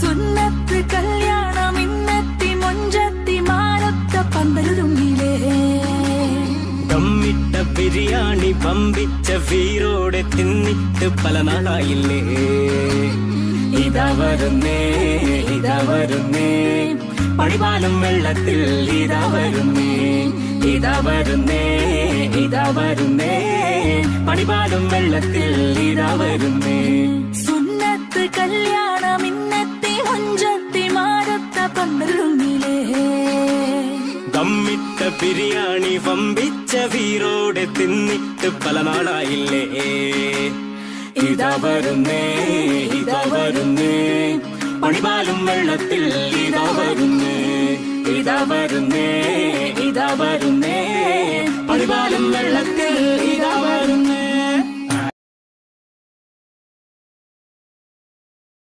സുന്നത്ത് കല്യാണം ഇന്നെത്തി മൊഞ്ചത്തി മാനത്ത പന്തലുരുങ്ങിലേ ദമ്മിട്ട ബിരിയാണി പമ്പിച്ച വീരോടെ തിന്നിട്ട് പല നാളായില്ലേ ഇതാ വരുന്നേ ഇതാ വരുന്നേ പടിപാലും വെള്ളത്തിൽ ഇതാ വരുന്നേ ഇതാ വരുന്നേ ഇതാ വരുന്നേ പടിപാലും വെള്ളത്തിൽ ഇതാ വരുന്നേ സുന്നത്ത് കല്യാണം ഇന്നെത്തി മൊഞ്ചത്തി മാനത്ത പന്തലുരുങ്ങിലേ ദമ്മിട്ട ബിരിയാണി വമ്പിച്ച വീരോടെ തിന്നിട്ട് പല നാളായില്ലേ ഇതാ വരുന്നേ ഇതാ വരുന്നേ പണിപാലും വെള്ളത്തിൽ ഇതാ വരുന്നേ ഇതാ വരുന്നേ ഇതാ വരുന്നേ പണിപാലും വെള്ളത്തിൽ ഇതാ വരുന്നേ